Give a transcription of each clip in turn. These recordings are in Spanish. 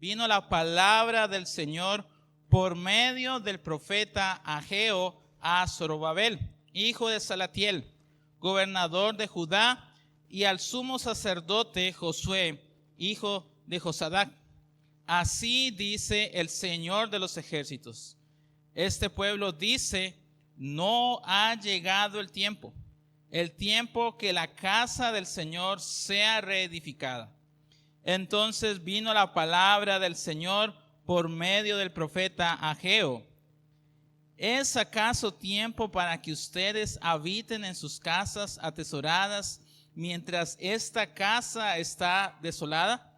vino la palabra del Señor por medio del profeta Ageo a Zorobabel, hijo de Salatiel, gobernador de Judá, y al sumo sacerdote Josué, hijo de Josadac. Así dice el Señor de los ejércitos. Este pueblo dice: no ha llegado el tiempo que la casa del Señor sea reedificada. Entonces vino la palabra del Señor por medio del profeta Ageo. ¿Es acaso tiempo para que ustedes habiten en sus casas atesoradas mientras esta casa está desolada?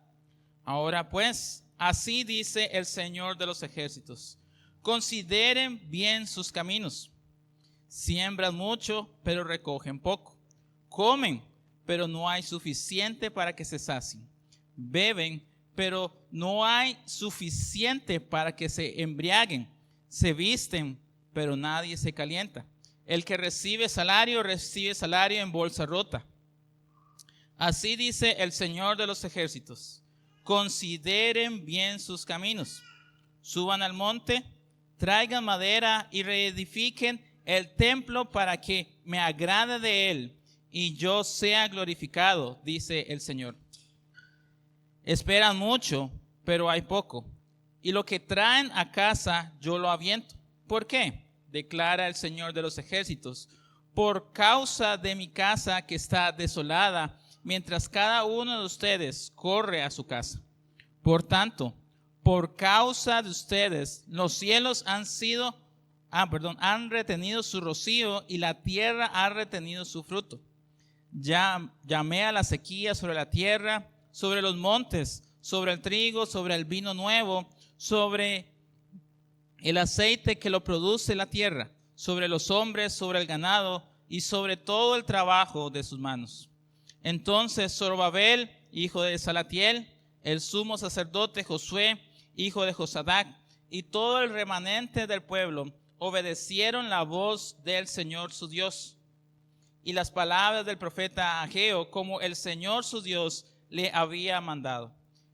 Ahora pues, así dice el Señor de los ejércitos: consideren bien sus caminos. Siembran mucho, pero recogen poco. Comen, pero no hay suficiente para que se sacien. Beben, pero no hay suficiente para que se embriaguen. Se visten, pero nadie se calienta. El que recibe salario en bolsa rota. Así dice el Señor de los ejércitos: consideren bien sus caminos. Suban al monte, traigan madera y reedifiquen el templo para que me agrade de él y yo sea glorificado, dice el Señor. Esperan mucho, pero hay poco, y lo que traen a casa yo lo aviento. ¿Por qué? Declara el Señor de los ejércitos: por causa de mi casa que está desolada, mientras cada uno de ustedes corre a su casa. Por tanto, por causa de ustedes, los cielos han retenido su rocío y la tierra ha retenido su fruto. Ya llamé a la sequía sobre la tierra, sobre los montes, sobre el trigo, sobre el vino nuevo, sobre el aceite que lo produce la tierra, sobre los hombres, sobre el ganado y sobre todo el trabajo de sus manos. Entonces Zorobabel, hijo de Salatiel, el sumo sacerdote Josué, hijo de Josadac, y todo el remanente del pueblo obedecieron la voz del Señor su Dios y las palabras del profeta Ageo, como el Señor su Dios le había mandado.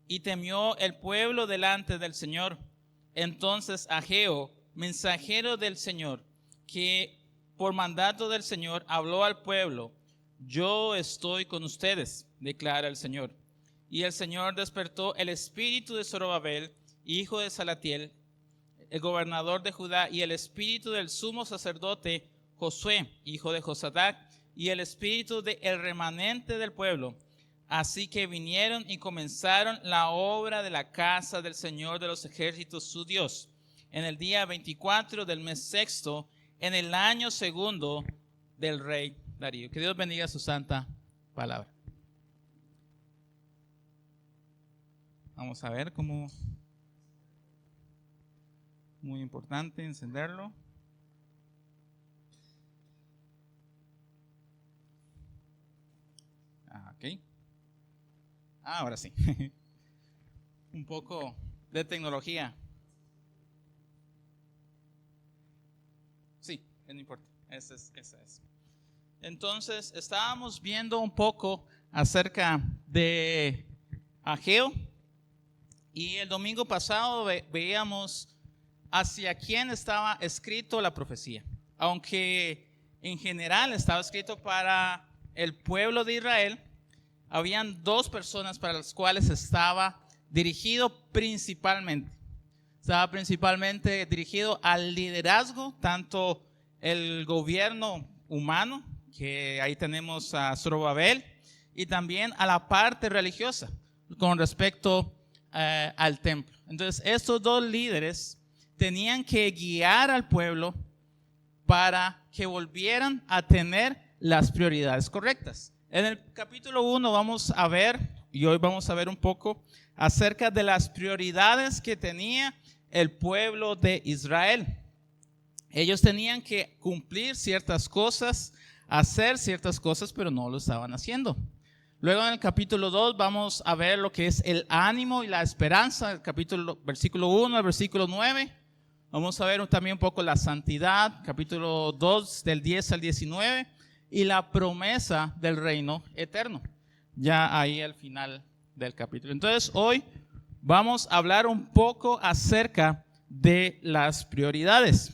Y temió el pueblo delante del Señor. Entonces Ageo, mensajero del Señor, que por mandato del Señor habló al pueblo: yo estoy con ustedes, declara el Señor. Y el Señor despertó el espíritu de Zorobabel, hijo de Salatiel, el gobernador de Judá, y el espíritu del sumo sacerdote Josué, hijo de Josadac, y el espíritu del remanente del pueblo. Así que vinieron y comenzaron la obra de la casa del Señor de los ejércitos su Dios, en el día 24 del mes sexto, en el año segundo del rey Darío. Que Dios bendiga su santa palabra. Vamos a ver cómo... Muy importante encenderlo. Ok. Ahora sí. Un poco de tecnología. Sí, no importa. Esa es. Entonces, estábamos viendo un poco acerca de Ageo. Y el domingo pasado veíamos hacia quién estaba escrito la profecía. Aunque en general estaba escrito para el pueblo de Israel, habían dos personas para las cuales estaba dirigido principalmente. Estaba principalmente dirigido al liderazgo, tanto el gobierno humano, que ahí tenemos a Zorobabel, y también a la parte religiosa con respecto al templo. Entonces, estos dos líderes tenían que guiar al pueblo para que volvieran a tener las prioridades correctas. En el capítulo 1 vamos a ver, y hoy vamos a ver un poco acerca de las prioridades que tenía el pueblo de Israel. Ellos tenían que cumplir ciertas cosas, hacer ciertas cosas, pero no lo estaban haciendo. Luego en el capítulo 2 vamos a ver lo que es el ánimo y la esperanza, el versículo 1 al versículo 9. Vamos a ver también un poco la santidad, capítulo 2 del 10 al 19, y la promesa del reino eterno, ya ahí al final del capítulo. Entonces hoy vamos a hablar un poco acerca de las prioridades.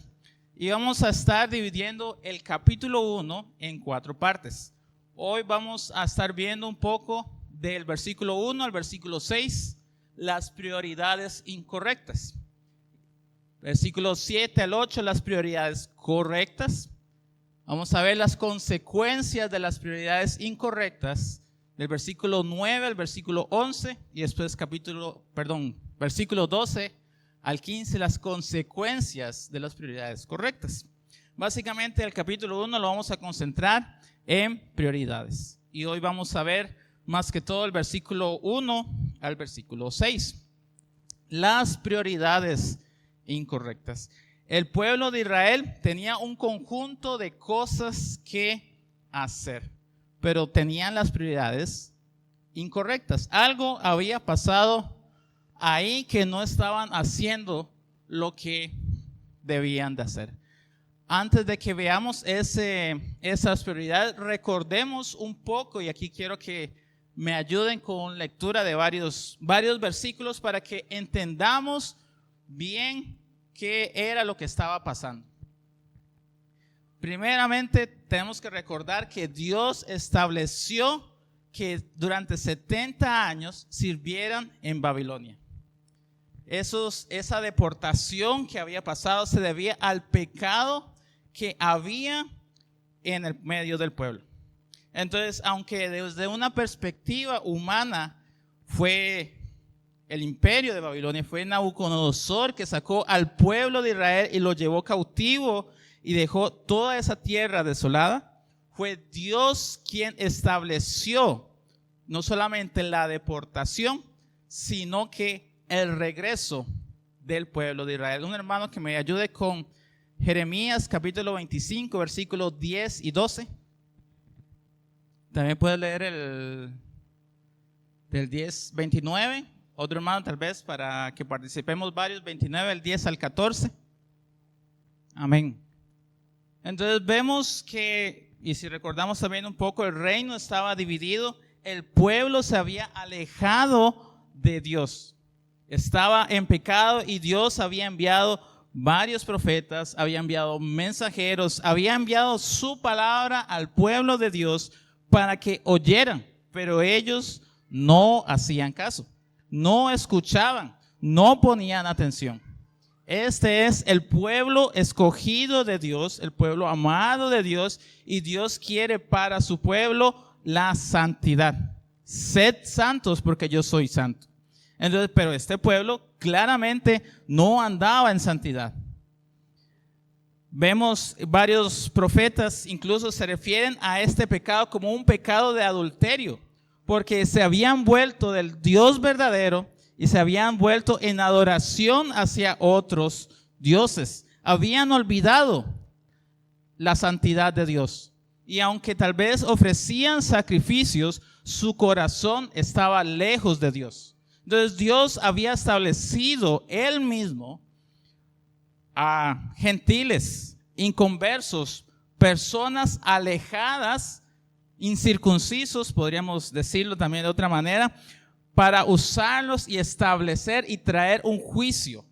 Y vamos a estar dividiendo el capítulo 1 en 4 partes. Hoy vamos a estar viendo un poco del versículo 1 al versículo 6, las prioridades incorrectas. Versículo 7 al 8, las prioridades correctas. Vamos a ver las consecuencias de las prioridades incorrectas, del versículo 9 al versículo 11, y después versículo 12 al 15, las consecuencias de las prioridades correctas. Básicamente el capítulo 1 lo vamos a concentrar en prioridades. Y hoy vamos a ver más que todo el versículo 1 al versículo 6. Las prioridades incorrectas. El pueblo de Israel tenía un conjunto de cosas que hacer, pero tenían las prioridades incorrectas. Algo había pasado ahí que no estaban haciendo lo que debían de hacer. Antes de que veamos esas prioridades, recordemos un poco, y aquí quiero que me ayuden con lectura de varios versículos para que entendamos bien qué era lo que estaba pasando. Primeramente, tenemos que recordar que Dios estableció que durante 70 años sirvieran en Babilonia. Esa deportación que había pasado se debía al pecado que había en el medio del pueblo. Entonces, aunque desde una perspectiva humana fue el imperio de Babilonia, fue Nabucodonosor que sacó al pueblo de Israel y lo llevó cautivo y dejó toda esa tierra desolada, fue Dios quien estableció no solamente la deportación, sino que el regreso del pueblo de Israel. Un hermano que me ayude con Jeremías capítulo 25, versículos 10 y 12. También puede leer del 10, 29. Otro hermano tal vez para que participemos varios, 29, el 10 al 14. Amén. Entonces vemos que, y si recordamos también un poco, el reino estaba dividido, el pueblo se había alejado de Dios. Estaba en pecado y Dios había enviado varios profetas, había enviado mensajeros, había enviado su palabra al pueblo de Dios para que oyeran, pero ellos no hacían caso, no escuchaban, no ponían atención. Este es el pueblo escogido de Dios, el pueblo amado de Dios, y Dios quiere para su pueblo la santidad. Sed santos porque yo soy santo. Entonces, pero este pueblo claramente no andaba en santidad. Vemos varios profetas incluso se refieren a este pecado como un pecado de adulterio, porque se habían vuelto del Dios verdadero y se habían vuelto en adoración hacia otros dioses. Habían olvidado la santidad de Dios. Y aunque tal vez ofrecían sacrificios, su corazón estaba lejos de Dios. Entonces Dios había establecido Él mismo a gentiles, inconversos, personas alejadas, incircuncisos, podríamos decirlo también de otra manera, para usarlos y establecer y traer un juicio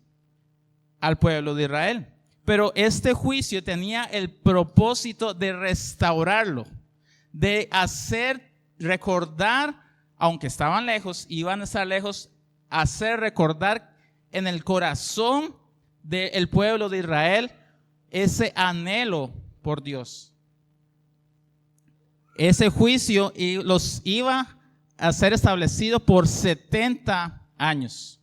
al pueblo de Israel. Pero este juicio tenía el propósito de restaurarlo, de hacer recordar, aunque estaban lejos, iban a estar lejos, hacer recordar en el corazón del pueblo de Israel ese anhelo por Dios. Ese juicio y los iba a ser establecido por 70 años.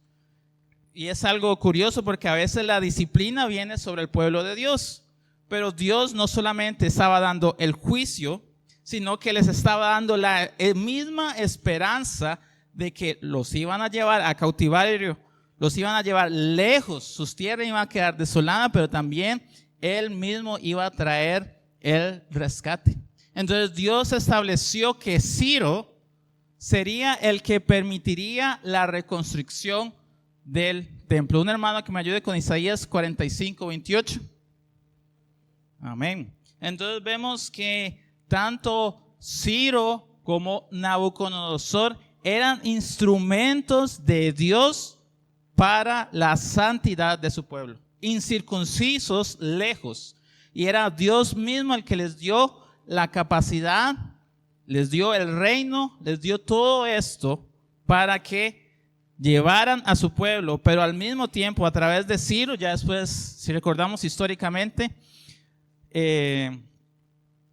Y es algo curioso porque a veces la disciplina viene sobre el pueblo de Dios, pero Dios no solamente estaba dando el juicio, sino que les estaba dando la misma esperanza de que los iban a llevar a cautiverio, los iban a llevar lejos, sus tierras iban a quedar desoladas, pero también Él mismo iba a traer el rescate. Entonces Dios estableció que Ciro sería el que permitiría la reconstrucción del templo. Un hermano que me ayude con Isaías 45, 28. Amén. Entonces vemos que tanto Ciro como Nabucodonosor eran instrumentos de Dios para la santidad de su pueblo. Incircuncisos lejos. Y era Dios mismo el que les dio la capacidad, les dio el reino, les dio todo esto para que llevaran a su pueblo, pero al mismo tiempo a través de Ciro, ya después, si recordamos históricamente,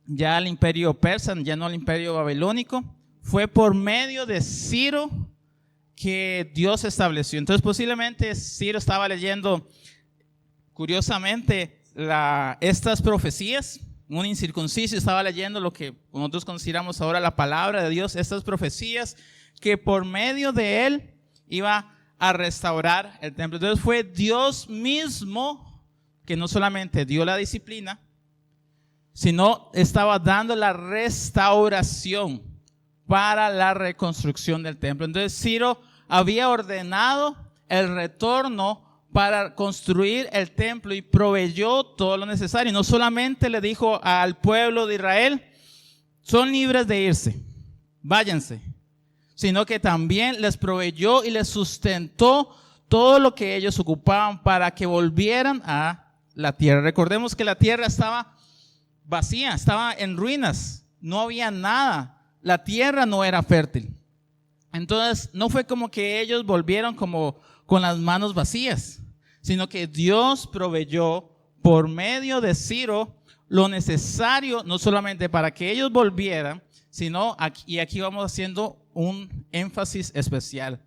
ya el imperio persa, ya no el imperio babilónico, fue por medio de Ciro que Dios estableció. Entonces posiblemente Ciro estaba leyendo curiosamente estas profecías. Un incircunciso estaba leyendo lo que nosotros consideramos ahora la palabra de Dios, estas profecías que por medio de él iba a restaurar el templo. Entonces fue Dios mismo que no solamente dio la disciplina, sino estaba dando la restauración para la reconstrucción del templo. Entonces Ciro había ordenado el retorno para construir el templo y proveyó todo lo necesario. No solamente le dijo al pueblo de Israel, son libres de irse, váyanse, sino que también les proveyó y les sustentó todo lo que ellos ocupaban para que volvieran a la tierra. Recordemos que la tierra estaba vacía, estaba en ruinas, no había nada, la tierra no era fértil. Entonces no fue como que ellos volvieron como con las manos vacías, sino que Dios proveyó por medio de Ciro lo necesario, no solamente para que ellos volvieran, sino, y aquí vamos haciendo un énfasis especial,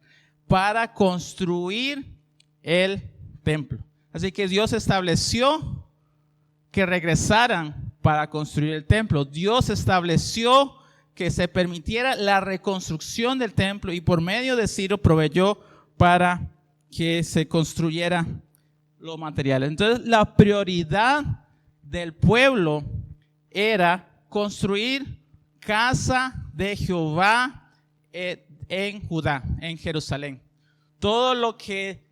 para construir el templo. Así que Dios estableció que regresaran para construir el templo. Dios estableció que se permitiera la reconstrucción del templo y por medio de Ciro proveyó para que se construyera los materiales. Entonces la prioridad del pueblo era construir casa de Jehová en Judá, en Jerusalén. Todo el que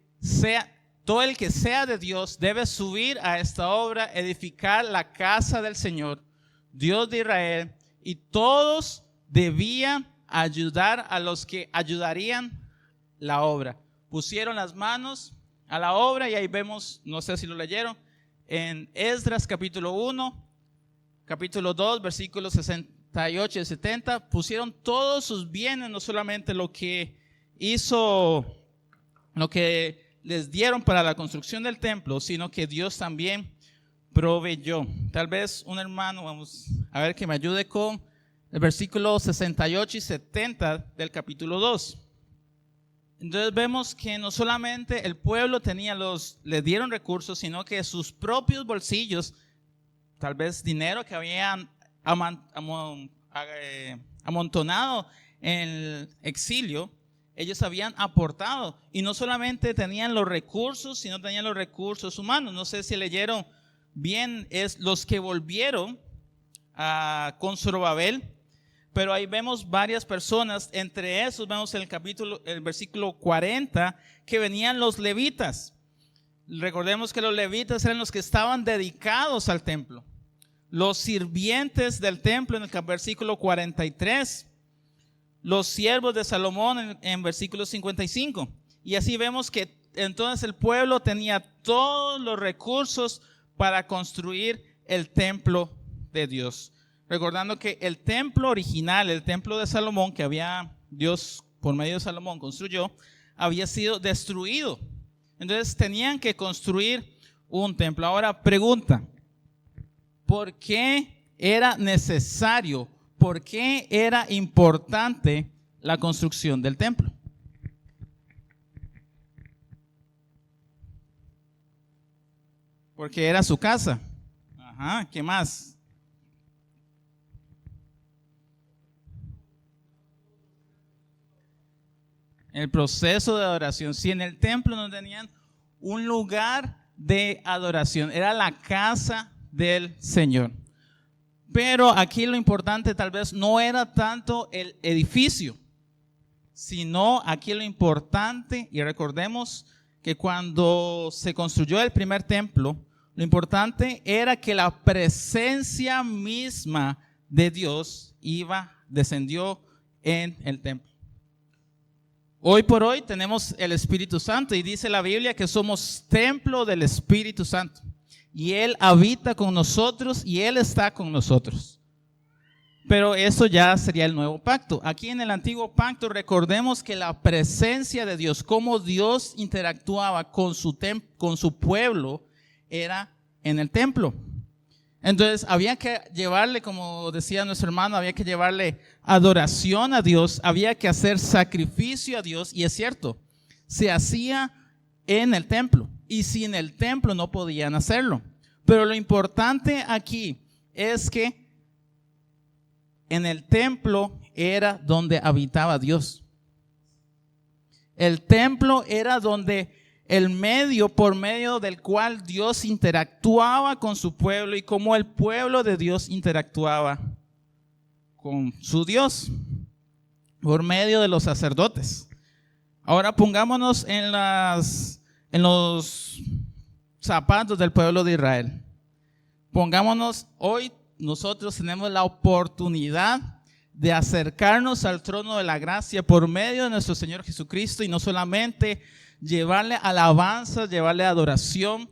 sea de Dios debe subir a esta obra, edificar la casa del Señor, Dios de Israel, y todos debían ayudar a los que ayudarían la obra. Pusieron las manos a la obra y ahí vemos, no sé si lo leyeron, en Esdras capítulo 1, capítulo 2, versículos 68 y 70, pusieron todos sus bienes, no solamente lo que les dieron para la construcción del templo, sino que Dios también proveyó. Tal vez un hermano, vamos a ver, que me ayude con el versículo 68 y 70 del capítulo 2. Entonces vemos que no solamente el pueblo le dieron recursos, sino que sus propios bolsillos, tal vez dinero que habían amontonado en el exilio, ellos habían aportado. Y no solamente tenían los recursos, sino tenían los recursos humanos. No sé si leyeron bien, es los que volvieron con Zorobabel. Pero ahí vemos varias personas, entre esos vemos en el versículo 40, que venían los levitas. Recordemos que los levitas eran los que estaban dedicados al templo. Los sirvientes del templo en el versículo 43. Los siervos de Salomón en versículo 55. Y así vemos que entonces el pueblo tenía todos los recursos para construir el templo de Dios. Recordando que el templo original, el templo de Salomón, que Dios por medio de Salomón construyó, había sido destruido. Entonces tenían que construir un templo. Ahora pregunta, ¿por qué era necesario, por qué era importante la construcción del templo? Porque era su casa. Ajá, ¿qué más? El proceso de adoración. Si en el templo no tenían un lugar de adoración, era la casa del Señor. Pero aquí lo importante tal vez no era tanto el edificio, sino aquí lo importante, y recordemos que cuando se construyó el primer templo, lo importante era que la presencia misma de Dios descendió en el templo. Hoy por hoy tenemos el Espíritu Santo y dice la Biblia que somos templo del Espíritu Santo. Y Él habita con nosotros y Él está con nosotros. Pero eso ya sería el nuevo pacto. Aquí en el antiguo pacto recordemos que la presencia de Dios, cómo Dios interactuaba con su pueblo, era en el templo. Entonces había que llevarle, como decía nuestro hermano, había que llevarle adoración a Dios, había que hacer sacrificio a Dios, y es cierto, se hacía en el templo, y sin el templo no podían hacerlo. Pero lo importante aquí es que en el templo era donde habitaba Dios. El templo era donde el medio por medio del cual Dios interactuaba con su pueblo y como el pueblo de Dios interactuaba con su Dios por medio de los sacerdotes. Ahora pongámonos en los zapatos del pueblo de Israel. Pongámonos, hoy nosotros tenemos la oportunidad de acercarnos al trono de la gracia por medio de nuestro Señor Jesucristo y no solamente llevarle alabanza, llevarle adoración,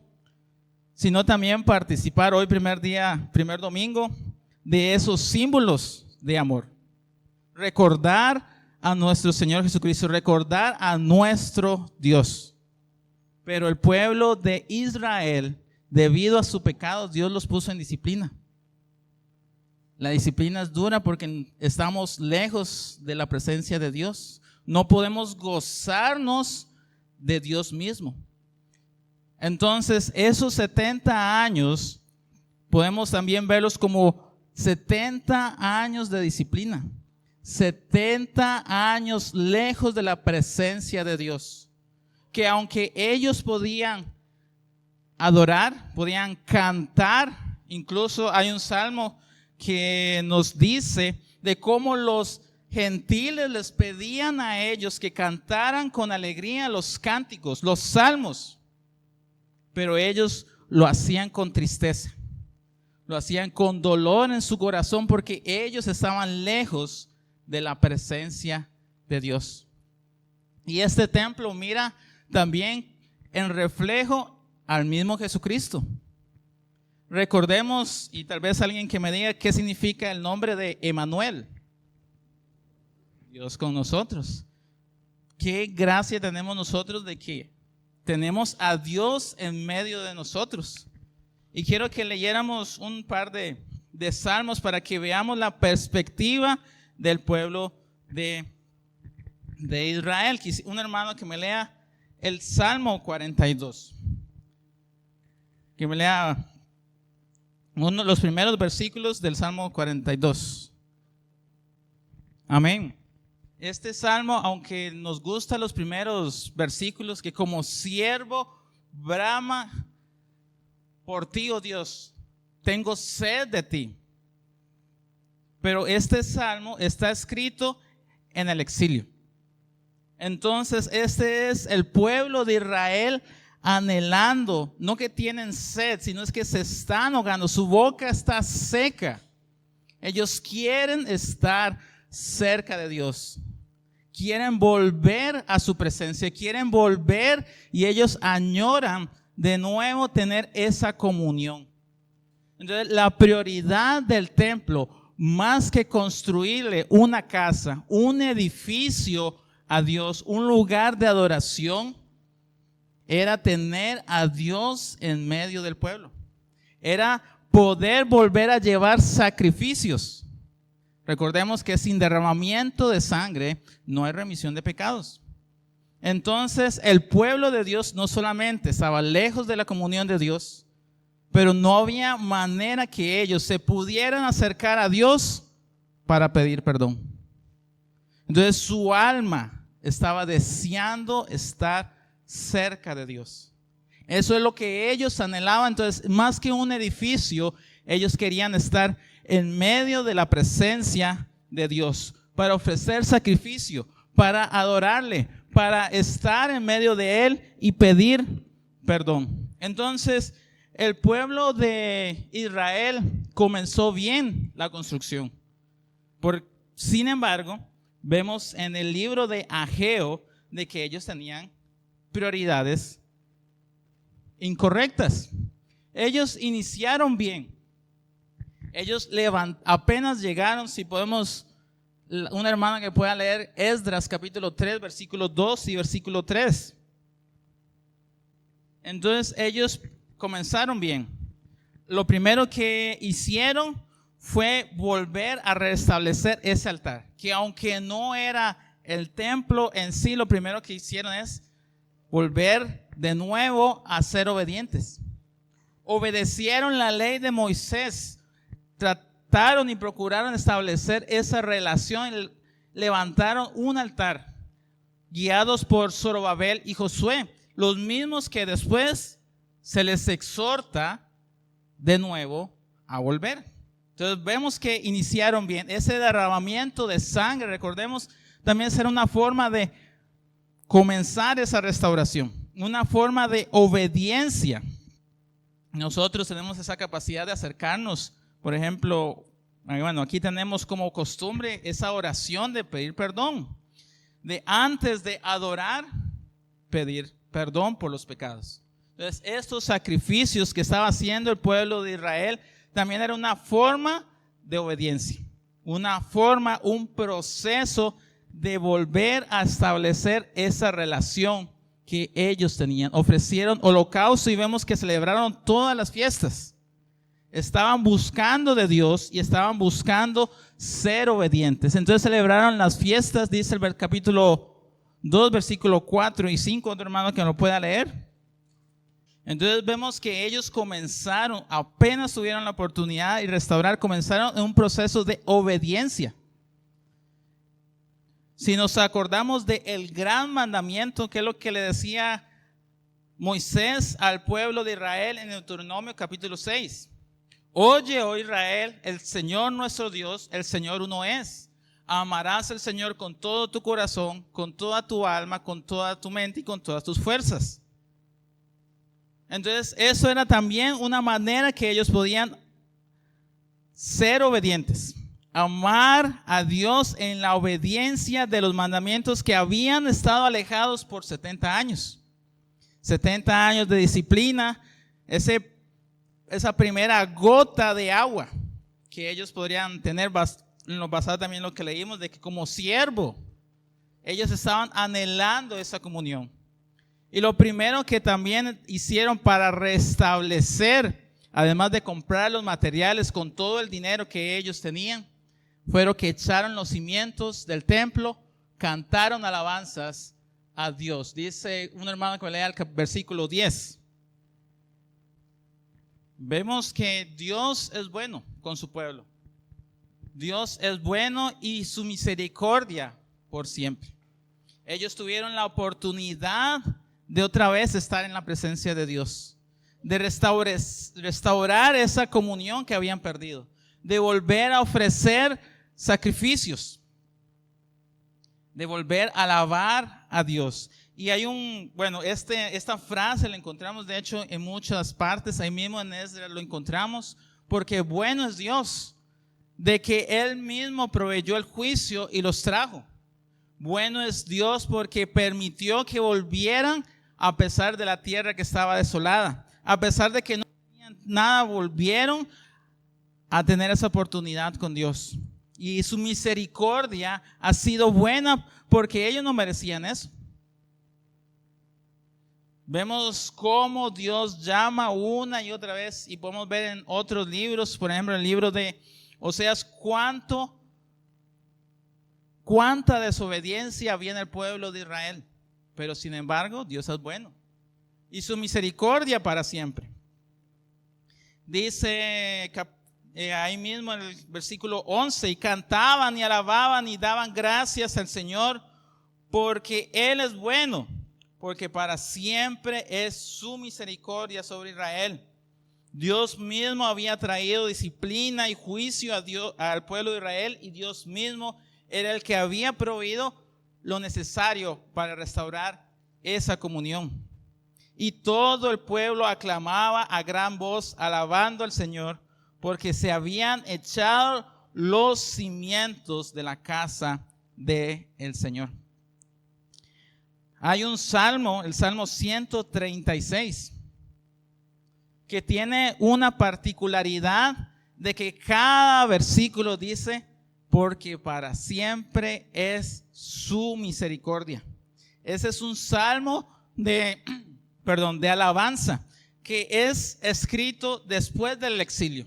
sino también participar hoy primer domingo de esos símbolos de amor. Recordar a nuestro Señor Jesucristo, recordar a nuestro Dios. Pero el pueblo de Israel, debido a su pecado, Dios los puso en disciplina. La disciplina es dura porque estamos lejos de la presencia de Dios. No podemos gozarnos de Dios mismo. Entonces, esos 70 años podemos también verlos como 70 años de disciplina. 70 años lejos de la presencia de Dios. Que aunque ellos podían adorar, podían cantar, incluso hay un salmo que nos dice de cómo los gentiles les pedían a ellos que cantaran con alegría los cánticos, los salmos, pero ellos lo hacían con tristeza, lo hacían con dolor en su corazón porque ellos estaban lejos de la presencia de Dios. Y este templo mira también en reflejo al mismo Jesucristo. Recordemos, y tal vez alguien que me diga qué significa el nombre de Emmanuel. Dios con nosotros. Qué gracia tenemos nosotros de que tenemos a Dios en medio de nosotros. Y quiero que leyéramos un par de salmos para que veamos la perspectiva del pueblo de Israel. Un hermano que me lea el Salmo 42. Que me lea uno de los primeros versículos del Salmo 42. Amén. Este salmo, aunque nos gustan los primeros versículos, que como siervo brama por ti, oh Dios, tengo sed de ti. Pero este salmo está escrito en el exilio. Entonces, este es el pueblo de Israel anhelando, no que tienen sed, sino es que se están ahogando, su boca está seca. Ellos quieren estar cerca de Dios, quieren volver a su presencia, quieren volver y ellos añoran de nuevo tener esa comunión. Entonces, la prioridad del templo, más que construirle una casa, un edificio a Dios, un lugar de adoración, era tener a Dios en medio del pueblo. Era poder volver a llevar sacrificios. Recordemos que sin derramamiento de sangre no hay remisión de pecados. Entonces el pueblo de Dios no solamente estaba lejos de la comunión de Dios, pero no había manera que ellos se pudieran acercar a Dios para pedir perdón. Entonces su alma estaba deseando estar cerca de Dios. Eso es lo que ellos anhelaban. Entonces, más que un edificio, ellos querían estar en medio de la presencia de Dios para ofrecer sacrificio, para adorarle, para estar en medio de Él y pedir perdón. Entonces, el pueblo de Israel comenzó bien la construcción. Sin embargo, vemos en el libro de Ageo de que ellos tenían prioridades incorrectas. Ellos iniciaron bien. Ellos apenas llegaron, si podemos, una hermana que pueda leer Esdras capítulo 3, versículo 2 y versículo 3. Entonces ellos comenzaron bien. Lo primero que hicieron fue volver a restablecer ese altar, que aunque no era el templo en sí, lo primero que hicieron es volver de nuevo a ser obedientes. Obedecieron la ley de Moisés, trataron y procuraron establecer esa relación, levantaron un altar, guiados por Zorobabel y Josué, los mismos que después se les exhorta de nuevo a volver. Entonces vemos que iniciaron bien. Ese derramamiento de sangre, recordemos, también será una forma de comenzar esa restauración, una forma de obediencia. Nosotros tenemos esa capacidad de acercarnos, por ejemplo, bueno, aquí tenemos como costumbre esa oración de pedir perdón, de antes de adorar, pedir perdón por los pecados. Entonces, estos sacrificios que estaba haciendo el pueblo de Israel también era una forma de obediencia, una forma, un proceso de volver a establecer esa relación que ellos tenían. Ofrecieron holocausto y vemos que celebraron todas las fiestas. Estaban buscando de Dios y estaban buscando ser obedientes. Entonces celebraron las fiestas, dice el capítulo 2, versículo 4 y 5, otro hermano que lo pueda leer. Entonces vemos que ellos comenzaron, apenas tuvieron la oportunidad de restaurar, comenzaron en un proceso de obediencia. Si nos acordamos del gran mandamiento, que es lo que le decía Moisés al pueblo de Israel en Deuteronomio capítulo 6. Oye, oh Israel, el Señor nuestro Dios, el Señor uno es. Amarás al Señor con todo tu corazón, con toda tu alma, con toda tu mente y con todas tus fuerzas. Entonces, eso era también una manera que ellos podían ser obedientes. Amar a Dios en la obediencia de los mandamientos que habían estado alejados por 70 años. 70 años de disciplina, esa primera gota de agua que ellos podrían tener, en lo basado también en lo que leímos, de que como siervo, ellos estaban anhelando esa comunión. Y lo primero que también hicieron para restablecer, además de comprar los materiales con todo el dinero que ellos tenían, fueron que echaron los cimientos del templo, cantaron alabanzas a Dios. Dice un hermano que lea el versículo 10. Vemos que Dios es bueno con su pueblo. Dios es bueno y su misericordia por siempre. Ellos tuvieron la oportunidad de otra vez estar en la presencia de Dios, de restaurar esa comunión que habían perdido, de volver a ofrecer sacrificios, de volver a alabar a Dios. Y hay esta frase la encontramos de hecho en muchas partes, ahí mismo en Esdras lo encontramos, porque bueno es Dios, de que Él mismo proveyó el juicio y los trajo. Bueno es Dios porque permitió que volvieran a pesar de la tierra que estaba desolada, a pesar de que no tenían nada, volvieron a tener esa oportunidad con Dios. Y su misericordia ha sido buena porque ellos no merecían eso. Vemos cómo Dios llama una y otra vez, y podemos ver en otros libros, por ejemplo el libro de Oseas, cuánta desobediencia había en el pueblo de Israel. Pero sin embargo, Dios es bueno y su misericordia para siempre. Dice ahí mismo en el versículo 11, y cantaban y alababan y daban gracias al Señor porque Él es bueno, porque para siempre es su misericordia sobre Israel. Dios mismo había traído disciplina y juicio al pueblo de Israel, y Dios mismo era el que había proveído lo necesario para restaurar esa comunión. Y todo el pueblo aclamaba a gran voz, alabando al Señor, porque se habían echado los cimientos de la casa del Señor. Hay un salmo, el Salmo 136, que tiene una particularidad de que cada versículo dice, porque para siempre es su misericordia. Ese es un salmo de alabanza, que es escrito después del exilio,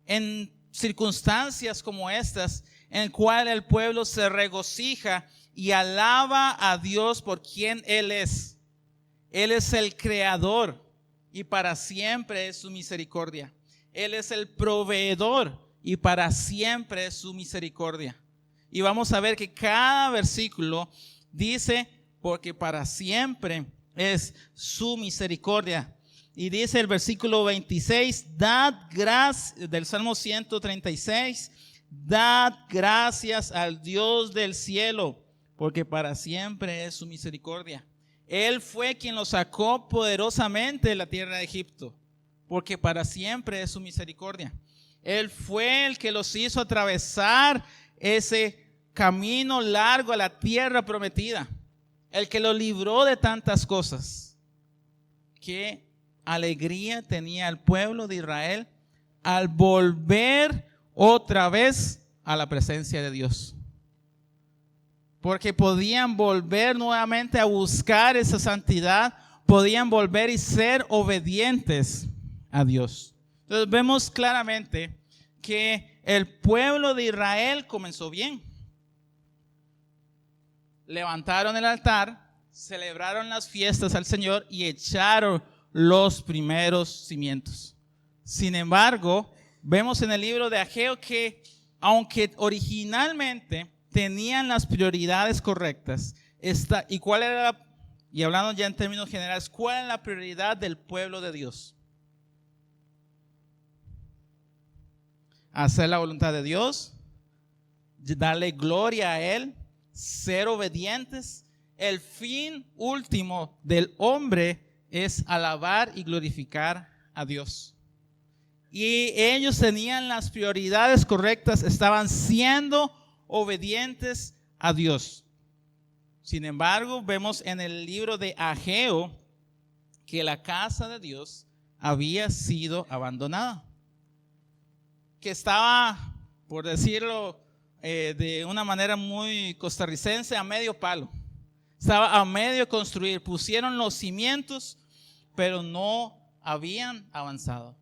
en circunstancias como estas, en el cual el pueblo se regocija y alaba a Dios por quien Él es. Él es el creador y para siempre es su misericordia. Él es el proveedor y para siempre es su misericordia. Y vamos a ver que cada versículo dice, porque para siempre es su misericordia. Y dice el versículo 26, dad gracias, del Salmo 136, dad gracias al Dios del cielo, porque para siempre es su misericordia. Él fue quien los sacó poderosamente de la tierra de Egipto, porque para siempre es su misericordia. Él fue el que los hizo atravesar ese camino largo a la tierra prometida, el que los libró de tantas cosas. Qué alegría tenía el pueblo de Israel al volver otra vez a la presencia de Dios, porque podían volver nuevamente a buscar esa santidad, podían volver y ser obedientes a Dios. Entonces vemos claramente que el pueblo de Israel comenzó bien. Levantaron el altar, celebraron las fiestas al Señor y echaron los primeros cimientos. Sin embargo, vemos en el libro de Ageo que aunque originalmente tenían las prioridades correctas, y hablando ya en términos generales, ¿cuál es la prioridad del pueblo de Dios? Hacer la voluntad de Dios, darle gloria a Él, ser obedientes. El fin último del hombre es alabar y glorificar a Dios. Y ellos tenían las prioridades correctas, estaban siendo obedientes a Dios. Sin embargo, vemos en el libro de Ageo que la casa de Dios había sido abandonada, que estaba, por decirlo de una manera muy costarricense, a medio palo. Estaba a medio construir, pusieron los cimientos, pero no habían avanzado,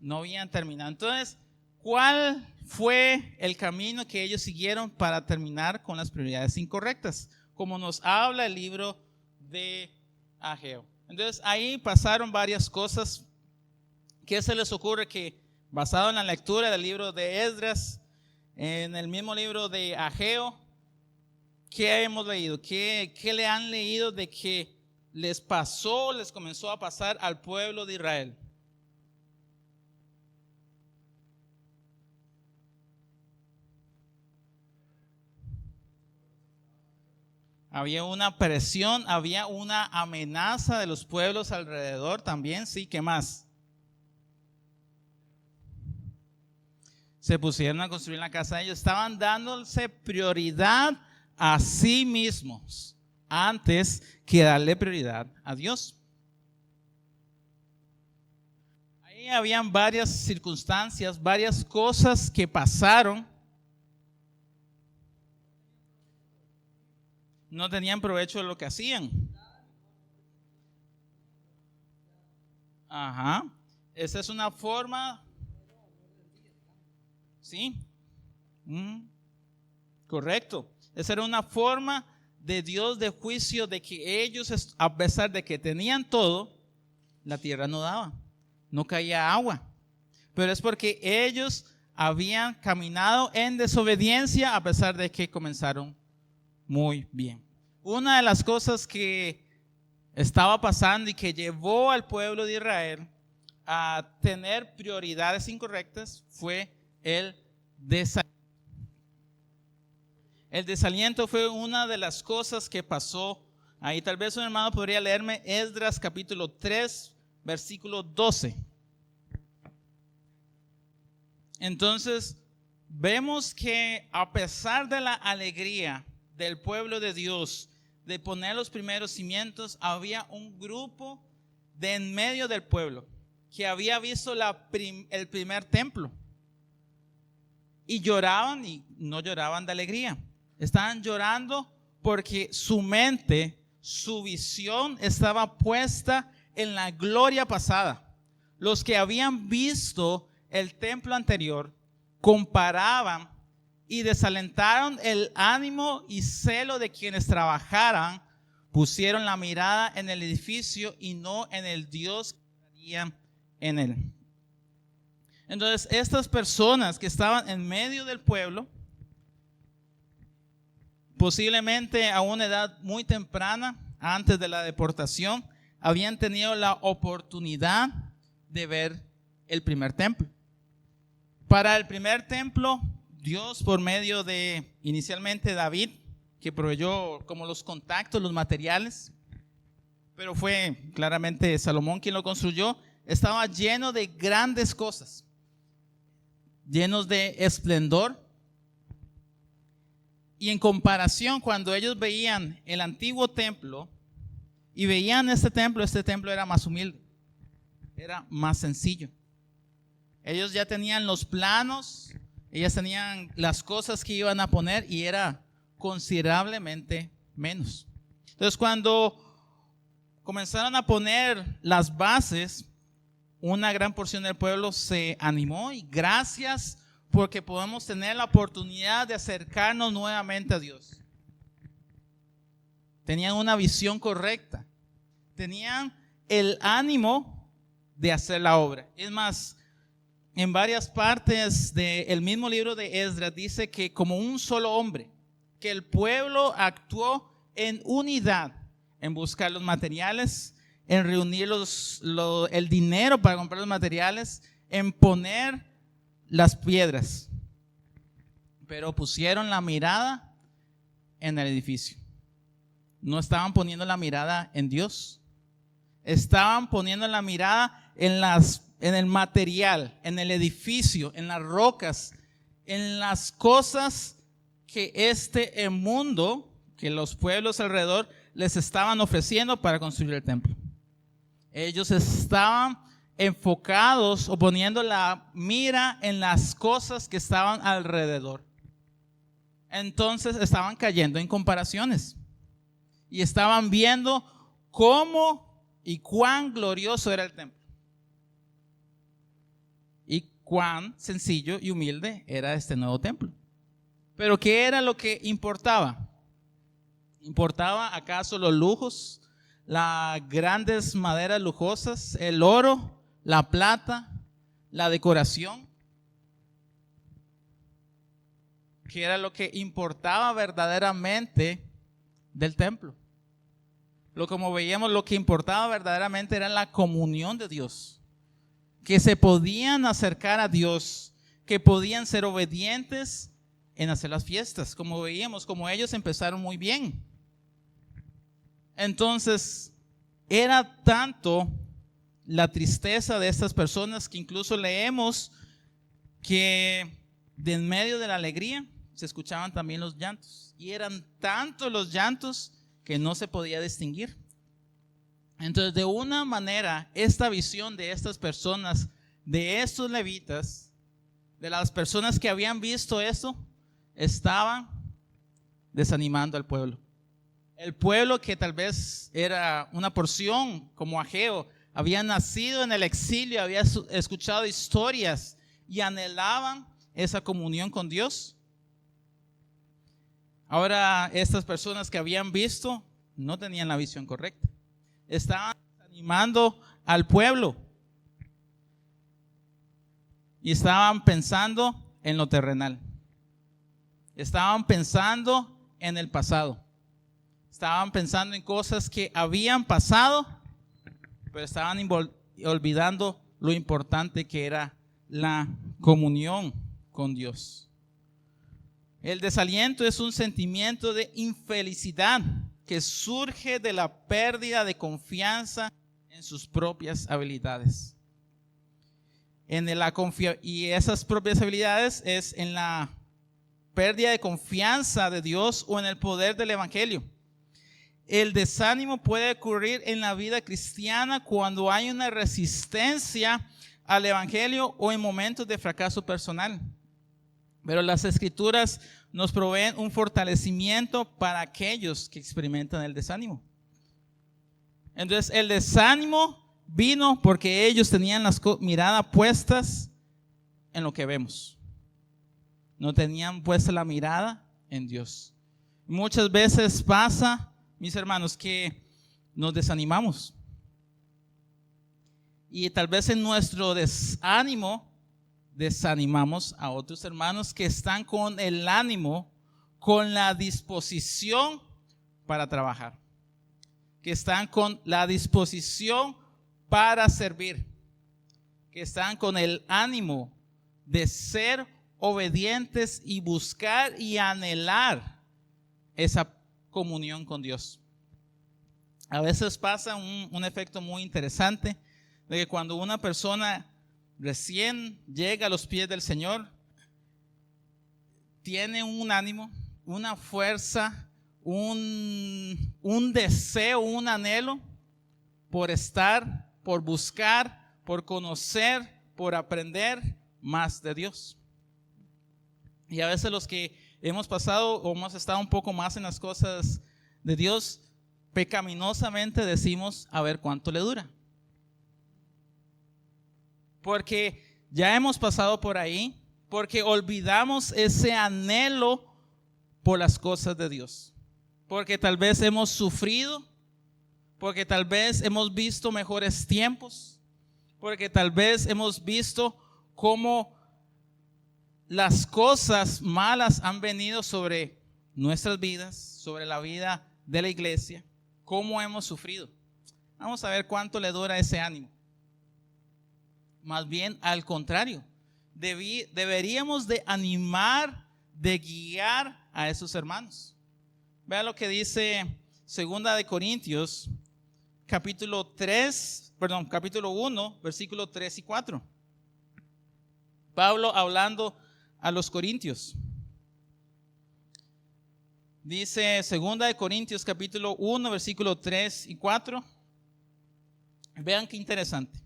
no habían terminado. Entonces, ¿cuál fue el camino que ellos siguieron para terminar con las prioridades incorrectas? Como nos habla el libro de Ageo. Entonces, ahí pasaron varias cosas. ¿Qué se les ocurre? Que basado en la lectura del libro de Esdras, en el mismo libro de Ageo, ¿qué hemos leído? ¿Qué le han leído de que les comenzó a pasar al pueblo de Israel? Había una presión, había una amenaza de los pueblos alrededor también, sí, ¿qué más? Se pusieron a construir la casa de ellos, estaban dándose prioridad a sí mismos antes que darle prioridad a Dios. Ahí habían varias circunstancias, varias cosas que pasaron. No tenían provecho de lo que hacían. Ajá. Esa es una forma. ¿Sí? Correcto. Esa era una forma de Dios de juicio, de que ellos, a pesar de que tenían todo, la tierra no daba, no caía agua. Pero es porque ellos habían caminado en desobediencia a pesar de que comenzaron muy bien. Una de las cosas que estaba pasando y que llevó al pueblo de Israel a tener prioridades incorrectas fue el desaliento. El desaliento fue una de las cosas que pasó ahí. Tal vez un hermano podría leerme Esdras capítulo 3, versículo 12. Entonces, vemos que a pesar de la alegría del pueblo de Dios de poner los primeros cimientos, había un grupo de en medio del pueblo que había visto el primer templo. Y lloraban, y no lloraban de alegría. Estaban llorando porque su mente, su visión estaba puesta en la gloria pasada. Los que habían visto el templo anterior comparaban y desalentaron el ánimo y celo de quienes trabajaran, pusieron la mirada en el edificio y no en el Dios que estaría en él. Entonces, estas personas que estaban en medio del pueblo, posiblemente a una edad muy temprana, antes de la deportación, habían tenido la oportunidad de ver el primer templo. Para el primer templo, Dios, por medio de inicialmente David, que proveyó como los contactos, los materiales, pero fue claramente Salomón quien lo construyó, estaba lleno de grandes cosas, llenos de esplendor. Y en comparación, cuando ellos veían el antiguo templo y veían este templo era más humilde, era más sencillo. Ellos ya tenían los planos, ellos tenían las cosas que iban a poner y era considerablemente menos. Entonces, cuando comenzaron a poner las bases, una gran porción del pueblo se animó y gracias porque podemos tener la oportunidad de acercarnos nuevamente a Dios. Tenían una visión correcta, tenían el ánimo de hacer la obra. Es más, en varias partes del mismo libro de Esdras dice que como un solo hombre, que el pueblo actuó en unidad en buscar los materiales, en reunir el dinero para comprar los materiales, en poner las piedras, pero pusieron la mirada en el edificio. No estaban poniendo la mirada en Dios, estaban poniendo la mirada en el material, en el edificio, en las rocas, en las cosas que este mundo, que los pueblos alrededor les estaban ofreciendo para construir el templo. Ellos estaban enfocados o poniendo la mira en las cosas que estaban alrededor. Entonces estaban cayendo en comparaciones y estaban viendo cómo y cuán glorioso era el templo y cuán sencillo y humilde era este nuevo templo. Pero ¿qué era lo que importaba? ¿Importaba acaso los lujos, las grandes maderas lujosas, el oro, la plata, la decoración? ¿Qué era lo que importaba verdaderamente del templo? Como veíamos, lo que importaba verdaderamente era la comunión de Dios, que se podían acercar a Dios, que podían ser obedientes en hacer las fiestas, como veíamos, como ellos empezaron muy bien. Entonces, era tanto la tristeza de estas personas que incluso leemos que de en medio de la alegría se escuchaban también los llantos, y eran tantos los llantos que no se podía distinguir. Entonces, de una manera, esta visión de estas personas, de estos levitas, de las personas que habían visto esto, estaban desanimando al pueblo. El pueblo, que tal vez era una porción como Ageo, había nacido en el exilio, había escuchado historias y anhelaban esa comunión con Dios. Ahora estas personas que habían visto no tenían la visión correcta. Estaban animando al pueblo y estaban pensando en lo terrenal. Estaban pensando en el pasado. Estaban pensando en cosas que habían pasado, pero estaban olvidando lo importante que era la comunión con Dios. El desaliento es un sentimiento de infelicidad que surge de la pérdida de confianza en sus propias habilidades. Y esas propias habilidades es en la pérdida de confianza de Dios o en el poder del evangelio. el desánimo puede ocurrir en la vida cristiana cuando hay una resistencia al evangelio o en momentos de fracaso personal. Pero las escrituras nos proveen un fortalecimiento para aquellos que experimentan el desánimo. Entonces, el desánimo vino porque ellos tenían las miradas puestas en lo que vemos. No tenían puesta la mirada en Dios. Muchas veces pasa, mis hermanos, que nos desanimamos. Y tal vez en nuestro desánimo desanimamos a otros hermanos que están con el ánimo, con la disposición para trabajar, que están con la disposición para servir, que están con el ánimo de ser obedientes y buscar y anhelar esa comunión con Dios. A veces pasa un efecto muy interesante de que cuando una persona recién llega a los pies del Señor, tiene un ánimo, una fuerza, un deseo, un anhelo por estar, por buscar, por conocer, por aprender más de Dios. Y a veces los que hemos pasado o hemos estado un poco más en las cosas de Dios, pecaminosamente decimos a ver cuánto le dura. Porque ya hemos pasado por ahí, porque olvidamos ese anhelo por las cosas de Dios. Porque tal vez hemos sufrido, porque tal vez hemos visto mejores tiempos, porque tal vez hemos visto cómo las cosas malas han venido sobre nuestras vidas, sobre la vida de la iglesia, cómo hemos sufrido. Vamos a ver cuánto le dura ese ánimo. Más bien al contrario, deberíamos de animar, de guiar a esos hermanos. Vean lo que dice 2 de Corintios, capítulo 1, versículos 3 y 4. Pablo hablando a los corintios. Dice 2 de Corintios, capítulo 1, versículos 3 y 4. Vean qué interesante.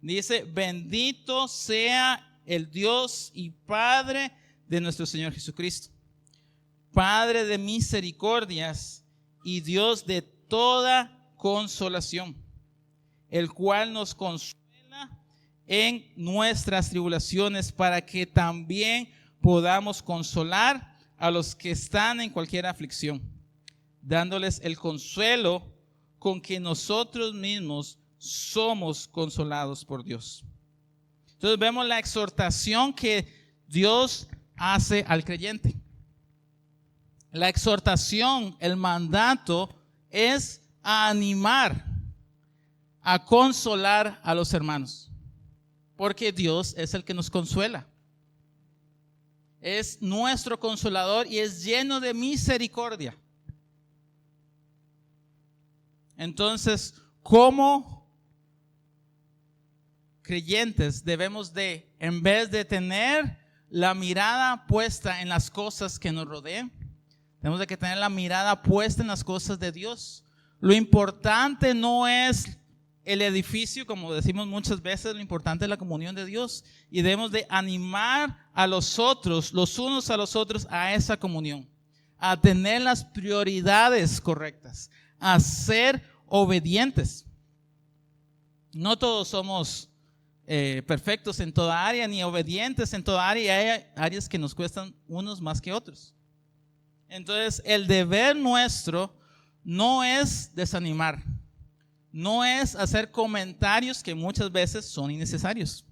Dice: bendito sea el Dios y Padre de nuestro Señor Jesucristo, Padre de misericordias y Dios de toda consolación, el cual nos consuela en nuestras tribulaciones, para que también podamos consolar a los que están en cualquier aflicción, dándoles el consuelo con que nosotros mismos somos consolados por Dios. Entonces vemos la exhortación que Dios hace al creyente. La exhortación, el mandato es a animar, a consolar a los hermanos, porque Dios es el que nos consuela. Es nuestro consolador y es lleno de misericordia. Entonces, ¿cómo creyentes debemos de, en vez de tener la mirada puesta en las cosas que nos rodean, tenemos de que tener la mirada puesta en las cosas de Dios? Lo importante no es el edificio, como decimos muchas veces, lo importante es la comunión de Dios, y debemos de animar a los otros, los unos a los otros, a esa comunión, a tener las prioridades correctas, a ser obedientes. No todos somos perfectos en toda área, ni obedientes en toda área. Hay áreas que nos cuestan unos más que otros. Entonces, el deber nuestro no es desanimar, no es hacer comentarios que muchas veces son innecesarios.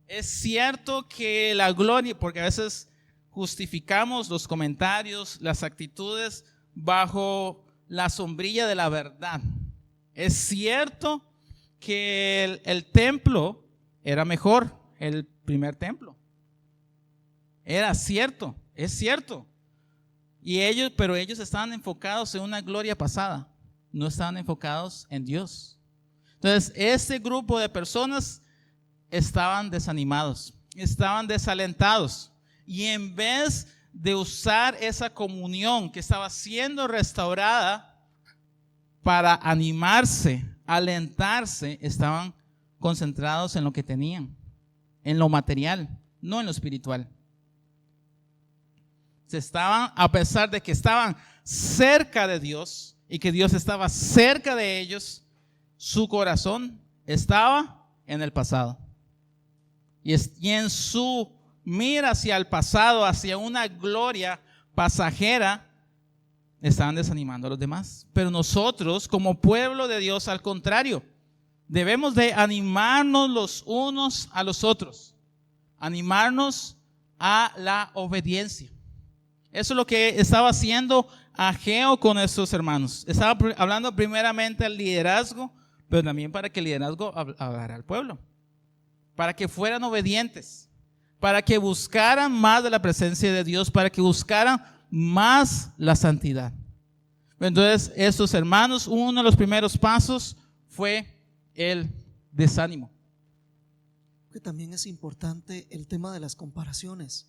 Es cierto que la gloria, porque a veces justificamos los comentarios, las actitudes bajo la sombrilla de la verdad. Es cierto que el templo era mejor, el primer templo. Era cierto, es cierto. Pero ellos estaban enfocados en una gloria pasada, no estaban enfocados en Dios. Entonces, este grupo de personas estaban desanimados, estaban desalentados, y en vez de usar esa comunión que estaba siendo restaurada para animarse, alentarse, estaban concentrados en lo que tenían, en lo material, no en lo espiritual. A pesar de que estaban cerca de Dios y que Dios estaba cerca de ellos, su corazón estaba en el pasado. Y en su mira hacia el pasado, hacia una gloria pasajera, estaban desanimando a los demás. Pero nosotros, como pueblo de Dios, al contrario, debemos de animarnos los unos a los otros, animarnos a la obediencia. Eso es lo que estaba haciendo Ageo con estos hermanos. Estaba hablando primeramente al liderazgo, pero también para que el liderazgo hablara al pueblo, para que fueran obedientes, para que buscaran más de la presencia de Dios, para que buscaran más la santidad. Entonces, estos hermanos, uno de los primeros pasos fue el desánimo. Que también es importante el tema de las comparaciones,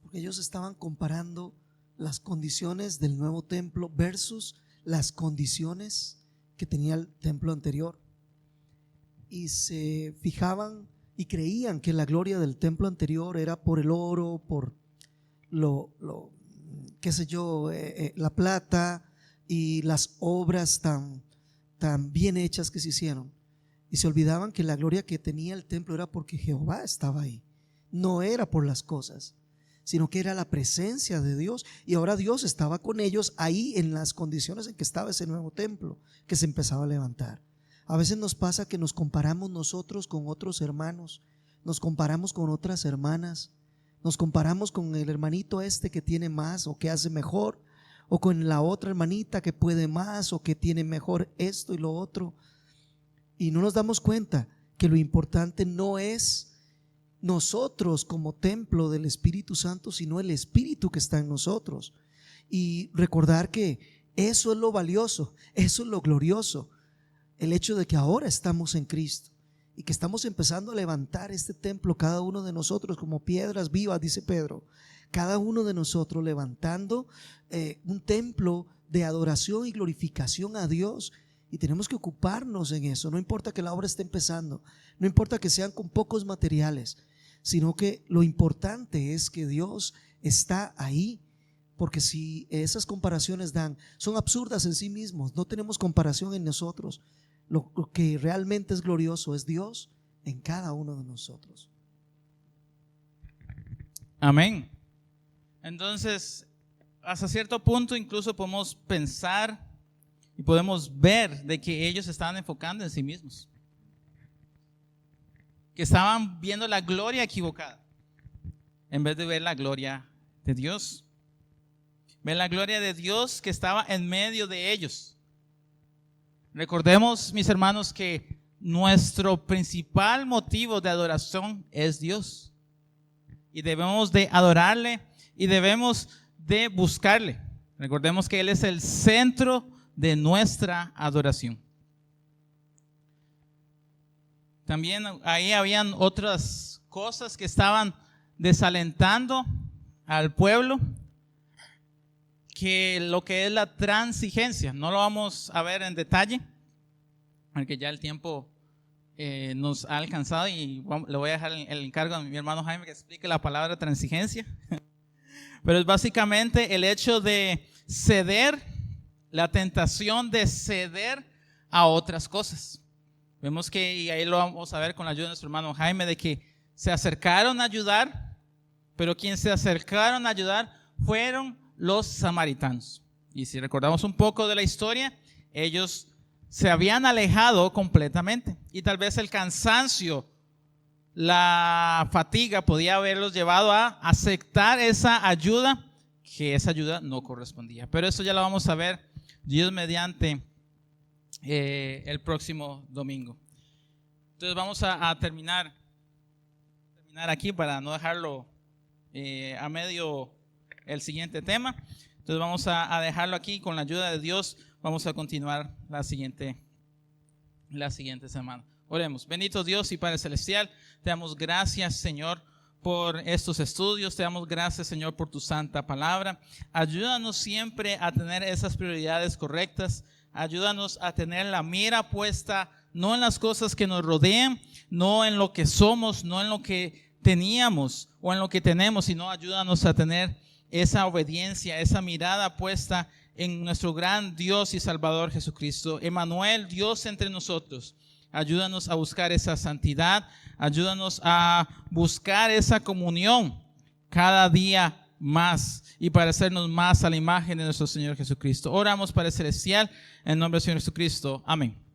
porque ellos estaban comparando las condiciones del nuevo templo versus las condiciones que tenía el templo anterior, y se fijaban y creían que la gloria del templo anterior era por el oro, por la plata y las obras tan bien hechas que se hicieron, y se olvidaban que la gloria que tenía el templo era porque Jehová estaba ahí, no era por las cosas, sino que era la presencia de Dios, y ahora Dios estaba con ellos ahí en las condiciones en que estaba ese nuevo templo que se empezaba a levantar. A veces nos pasa que nos comparamos nosotros con otros hermanos, nos comparamos con otras hermanas, nos comparamos con el hermanito que tiene más o que hace mejor, o con la otra hermanita que puede más o que tiene mejor esto y lo otro, y no nos damos cuenta que lo importante no es nosotros como templo del Espíritu Santo, sino el Espíritu que está en nosotros, y recordar que eso es lo valioso, eso es lo glorioso, el hecho de que ahora estamos en Cristo y que estamos empezando a levantar este templo, cada uno de nosotros como piedras vivas, dice Pedro, cada uno de nosotros levantando un templo de adoración y glorificación a Dios, y tenemos que ocuparnos en eso. No importa que la obra esté empezando, no importa que sean con pocos materiales, sino que lo importante es que Dios está ahí, porque si esas comparaciones son absurdas en sí mismos, no tenemos comparación en nosotros. Lo que realmente es glorioso es Dios en cada uno de nosotros. Amén. Entonces, hasta cierto punto incluso podemos pensar y podemos ver de que ellos estaban enfocando en sí mismos, que estaban viendo la gloria equivocada en vez de ver la gloria de Dios. Ver la gloria de Dios que estaba en medio de ellos. Recordemos, mis hermanos, que nuestro principal motivo de adoración es Dios, y debemos de adorarle y debemos de buscarle. Recordemos que Él es el centro de nuestra adoración. También ahí habían otras cosas que estaban desalentando al pueblo, que lo que es la transigencia. No lo vamos a ver en detalle, porque ya el tiempo nos ha alcanzado, y le voy a dejar el encargo a mi hermano Jaime que explique la palabra transigencia. Pero es básicamente el hecho de ceder, la tentación de ceder a otras cosas. Vemos que, y ahí lo vamos a ver con la ayuda de nuestro hermano Jaime, de que se acercaron a ayudar, pero quienes se acercaron a ayudar fueron los samaritanos. Y si recordamos un poco de la historia, ellos se habían alejado completamente, y tal vez el cansancio, la fatiga podía haberlos llevado a aceptar esa ayuda, que esa ayuda no correspondía. Pero eso ya lo vamos a ver, Dios mediante, el próximo domingo. Entonces vamos a terminar aquí para no dejarlo a medio el siguiente tema. Entonces vamos a dejarlo aquí. Con la ayuda de Dios vamos a continuar la siguiente semana. Oremos. Bendito Dios y Padre Celestial, te damos gracias, Señor, por estos estudios. Te damos gracias, Señor, por tu santa palabra. Ayúdanos siempre a tener esas prioridades correctas. Ayúdanos a tener la mira puesta no en las cosas que nos rodean, no en lo que somos, no en lo que teníamos o en lo que tenemos, sino ayúdanos a tener esa obediencia, esa mirada puesta en nuestro gran Dios y Salvador Jesucristo. Emmanuel, Dios entre nosotros. Ayúdanos a buscar esa santidad, ayúdanos a buscar esa comunión cada día más y parecernos más a la imagen de nuestro Señor Jesucristo. Oramos, Padre Celestial, en nombre del Señor Jesucristo. Amén.